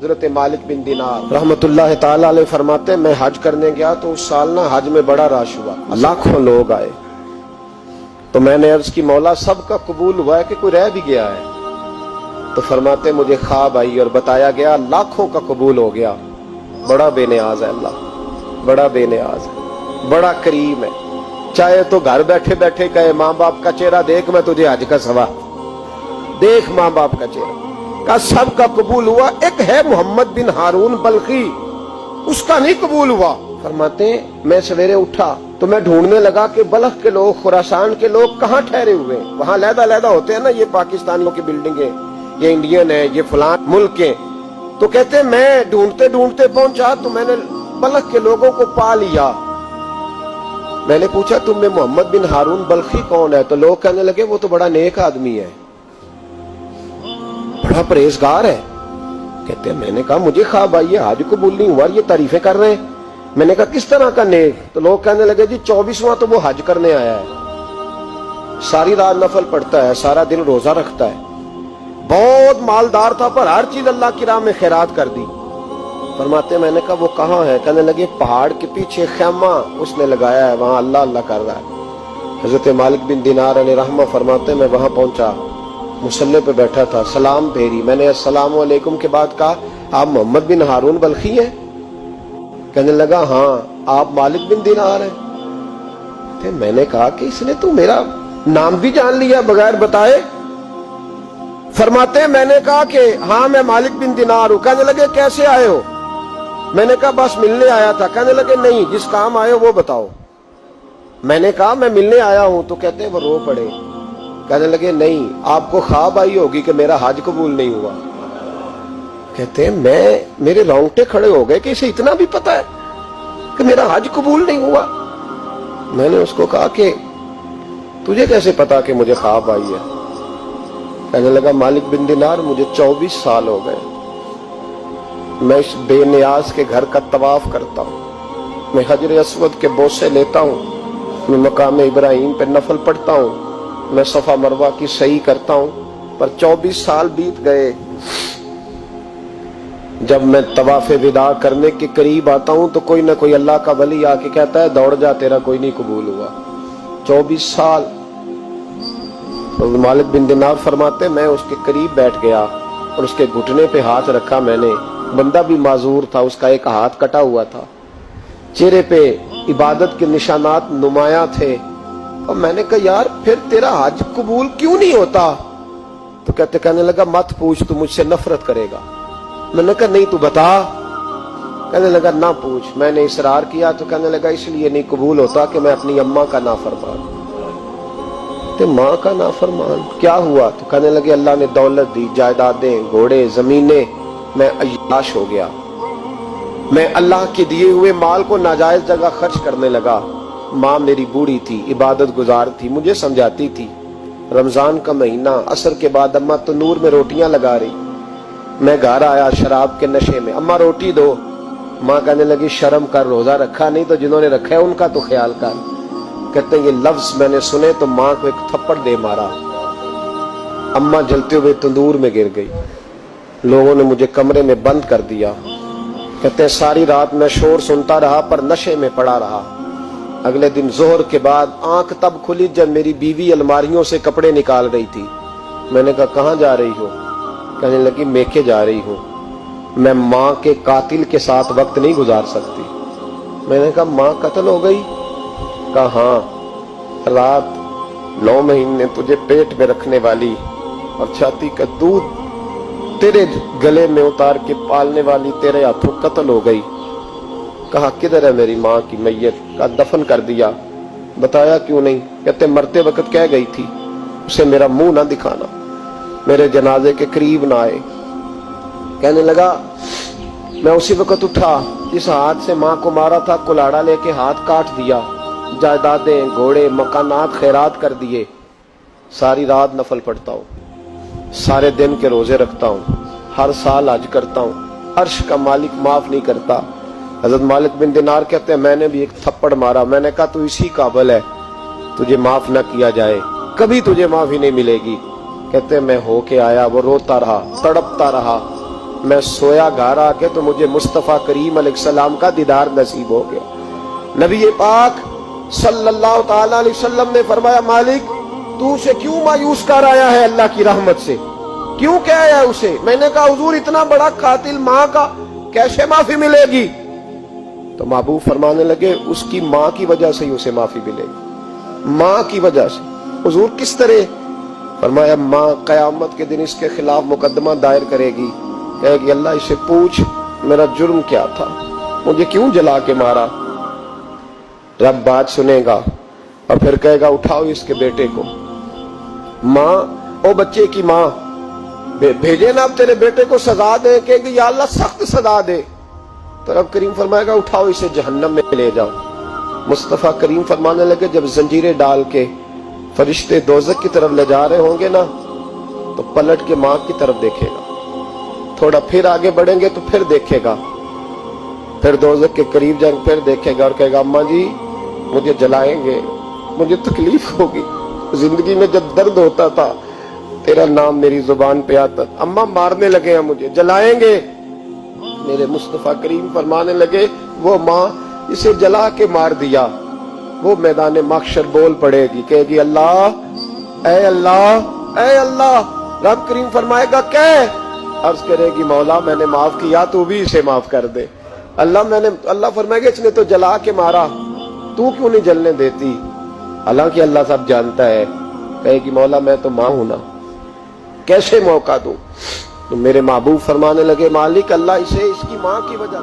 حضرت مالک بن دینار رحمتullah تعالی علیہ فرماتے ہیں میں حج کرنے گیا تو اس سال نا حج میں بڑا رش ہوا، لاکھوں لوگ آئے، تو میں نے عرض کی مولا سب کا قبول ہوا ہے کہ کوئی رہ بھی گیا ہے؟ تو فرماتے مجھے خواب آئی اور بتایا گیا لاکھوں کا قبول ہو گیا۔ بڑا بے نیاز ہے اللہ، بڑا بے نیاز ہے، بڑا کریم ہے، چاہے تو گھر بیٹھے بیٹھے کہے ماں باپ کا چہرہ دیکھ میں تجھے حج کا ثواب، دیکھ ماں باپ کا چہرہ کا سب کا قبول ہوا، ایک ہے محمد بن ہارون بلخی اس کا نہیں قبول ہوا۔ فرماتے ہیں میں سویرے اٹھا تو میں ڈھونڈنے لگا کہ بلخ کے لوگ، خراسان کے لوگ کہاں ٹھہرے ہوئے ہیں، وہاں علیحدہ علیحدہ ہوتے ہیں نا، یہ پاکستانیوں کی بلڈنگیں، یہ انڈین ہے، یہ فلان ملک کے، تو کہتے ہیں میں ڈھونڈتے ڈھونڈتے پہنچا تو میں نے بلخ کے لوگوں کو پا لیا۔ میں نے پوچھا تم میں محمد بن ہارون بلخی کون ہے؟ تو لوگ کہنے لگے وہ تو بڑا نیک آدمی ہے، بڑا پرہیزگار ہے۔ کہتے ہیں میں نے کہا مجھے خواب آئی ہے حج قبول نہیں ہوا، یہ تعریفیں کر رہے ہیں۔ میں نے کہا کس طرح کا نیک؟ تو لوگ کہنے لگے جی 24واں تو وہ حج کرنے آیا ہے، ساری رات نفل پڑھتا ہے، سارا دن روزہ رکھتا ہے، بہت مالدار تھا پر ہر چیز اللہ کی راہ میں خیرات کر دی۔ فرماتے میں نے کہا وہ کہاں ہے؟ کہنے لگے پہاڑ کے پیچھے خیمہ اس نے لگایا ہے، وہاں اللہ اللہ کر رہا ہے۔ حضرت مالک بن دینار علیہ رحمہ فرماتے میں وہاں پہنچا، مصلی پہ بیٹھا تھا، سلام پھیری، میں نے السلام علیکم کے بعد کہا آپ محمد بن ہارون بلخی ہیں؟ کہنے لگا ہاں۔ آپ مالک بن دینار ہیں؟ میں نے کہا کہ اس نے تو میرا نام بھی جان لیا بغیر بتائے۔ فرماتے ہیں میں نے کہا کہ ہاں میں مالک بن دینار ہوں۔ کہنے لگے کیسے آئے ہو؟ میں نے کہا بس ملنے آیا تھا۔ کہنے لگے نہیں جس کام آئے ہو وہ بتاؤ۔ میں نے کہا میں ملنے آیا ہوں، تو کہتے ہیں وہ رو پڑے، کہنے لگے نہیں آپ کو خواب آئی ہوگی کہ میرا حج قبول نہیں ہوا۔ کہتے ہیں میرے رونگٹے کھڑے ہو گئے کہ اسے اتنا بھی پتا ہے کہ میرا حج قبول نہیں ہوا۔ میں نے اس کو کہا کہ تجھے کیسے پتا کہ مجھے خواب آئی ہے؟ کہنے لگا مالک بن دینار مجھے 24 سال ہو گئے، میں اس بے نیاز کے گھر کا طواف کرتا ہوں، میں حجر اسود کے بوسے لیتا ہوں، میں مقام ابراہیم پہ نفل پڑھتا ہوں، میں صفا مروہ کی سعی کرتا ہوں، پر 24 سال بیت گئے۔ جب میں طواف وداع کرنے کے قریب آتا ہوں تو کوئی نہ کوئی اللہ کا ولی آ کے کہتا ہے دوڑ جا تیرا کوئی نہیں قبول ہوا۔ 24 سال۔ مالک بن دینار فرماتے میں اس کے قریب بیٹھ گیا اور اس کے گھٹنے پہ ہاتھ رکھا، میں نے، بندہ بھی معذور تھا، اس کا ایک ہاتھ کٹا ہوا تھا، چہرے پہ عبادت کے نشانات نمایاں تھے، اور میں نے کہا یار پھر تیرا حج قبول کیوں نہیں ہوتا؟ تو کہنے لگا مت پوچھ تو مجھ سے نفرت کرے گا۔ میں نے کہا نہیں تو بتا۔ کہنے لگا نہ پوچھ۔ میں نے اصرار کیا تو کہنے لگا اس لیے نہیں قبول ہوتا کہ میں اپنی اماں کا نافرمان، تو ماں کا نافرمان کیا ہوا؟ تو کہنے لگے اللہ نے دولت دی، جائیدادیں، گھوڑے، زمینیں، میں عیاش ہو گیا، میں اللہ کے دیے ہوئے مال کو ناجائز جگہ خرچ کرنے لگا۔ ماں میری بوڑھی تھی، عبادت گزار تھی، مجھے سمجھاتی تھی۔ رمضان کا مہینہ، عصر کے بعد اماں تنور میں روٹیاں لگا رہی، میں گھر آیا شراب کے نشے میں، اماں روٹی دو۔ ماں کہنے لگی شرم کر، روزہ رکھا نہیں تو جنہوں نے رکھا ہے ان کا تو خیال کر۔ کہتے ہیں یہ لفظ میں نے سنے تو ماں کو ایک تھپڑ دے مارا، اماں جلتے ہوئے تندور میں گر گئی، لوگوں نے مجھے کمرے میں بند کر دیا۔ کہتے ہیں ساری رات میں شور سنتا رہا پر نشے میں پڑا رہا۔ اگلے دن ظہر کے بعد آنکھ تب کھلی جب میری بیوی الماریوں سے کپڑے نکال رہی تھی۔ میں نے کہا کہاں جا رہی ہو؟ کہنے لگی میکے جا رہی ہوں، میں ماں کے قاتل کے ساتھ وقت نہیں گزار سکتی۔ میں نے کہا ماں قتل ہو گئی؟ کہا ہاں، رات 9 مہینے تجھے پیٹ میں رکھنے والی اور چھاتی کا دودھ تیرے گلے میں اتار کے پالنے والی تیرے ہاتھوں قتل ہو گئی۔ کہا کدھر ہے میری ماں کی میت؟ کہا دفن کر دیا۔ بتایا کیوں نہیں؟ کہتے مرتے وقت کہہ گئی تھی اسے میرا منہ نہ دکھانا، میرے جنازے کے قریب نہ آئے۔ کہنے لگا میں اسی وقت اٹھا جس ہاتھ سے ماں کو مارا تھا، کلاڑا لے کے ہاتھ کاٹ دیا، جائیدادیں، گھوڑے، مکانات خیرات کر دیے۔ ساری رات نفل پڑھتا ہوں، سارے دن کے روزے رکھتا ہوں، ہر سال حج کرتا ہوں، عرش کا مالک معاف نہیں کرتا۔ حضرت مالک بن دینار کہتے ہیں میں نے بھی ایک تھپڑ مارا، میں نے کہا تو اسی قابل ہے تجھے معاف نہ کیا جائے، کبھی تجھے معافی نہیں ملے گی۔ کہتے ہیں میں ہو کے آیا، وہ روتا رہا، تڑپتا رہا، میں سویا گھر آ کے تو مجھے مصطفیٰ کریم علیہ السلام کا دیدار نصیب ہو گیا۔ نبی پاک صلی اللہ تعالی علیہ وسلم نے فرمایا مالک تو اسے کیوں مایوس کر آیا ہے اللہ کی رحمت سے، کیوں کہہ آیا ہے اسے؟ میں نے کہا حضور اتنا بڑا قاتل ماں کا کیسے معافی ملے گی؟ تو محبوب فرمانے لگے اس کی ماں کی وجہ سے ہی اسے معافی ملے گی، ماں کی وجہ سے۔ حضور کس طرح؟ فرمایا ماں قیامت کے دن اس کے خلاف مقدمہ دائر کرے گی، کہے گی اللہ اسے پوچھ میرا جرم کیا تھا، مجھے کیوں جلا کے مارا؟ رب بات سنے گا اور پھر کہے گا اٹھاؤ اس کے بیٹے کو۔ ماں او بچے کی ماں بھیجے نا اب تیرے بیٹے کو سزا دے، کہے گی یا اللہ سخت سزا دے، تو رب کریم فرمائے گا اٹھاؤ اسے جہنم میں لے جاؤ۔ مصطفیٰ کریم فرمانے لگے جب زنجیریں ڈال کے فرشتے دوزخ کی طرف لے جا رہے ہوں گے نا تو پلٹ کے ماں کی طرف دیکھے گا، تھوڑا پھر آگے بڑھیں گے تو پھر دیکھے گا، پھر دوزخ کے قریب جائیں پھر دیکھے گا اور کہے گا اماں جی مجھے جلائیں گے، مجھے تکلیف ہوگی، زندگی میں جب درد ہوتا تھا تیرا نام میری زبان پہ آتا تھا، اماں مارنے لگے ہیں مجھے جلائیں گے۔ میرے مصطفیٰ کریم فرمانے لگے وہ ماں اسے جلا کے مار دیا وہ میدان محشر بول پڑے گی، کہے گی اللہ اے اللہ اے اللہ۔ رب کریم فرمائے گا کہہ، عرض کرے گی مولا میں نے معاف کیا تو بھی اسے معاف کر دے۔ اللہ فرمائے گا اس نے تو جلا کے مارا تو کیوں نہیں جلنے دیتی؟ حالانکہ اللہ سب جانتا ہے، کہے گی مولا میں تو ماں ہوں نا، کیسے موقع دوں؟ تو میرے محبوب فرمانے لگے مالک اللہ اسے اس کی ماں کی وجہ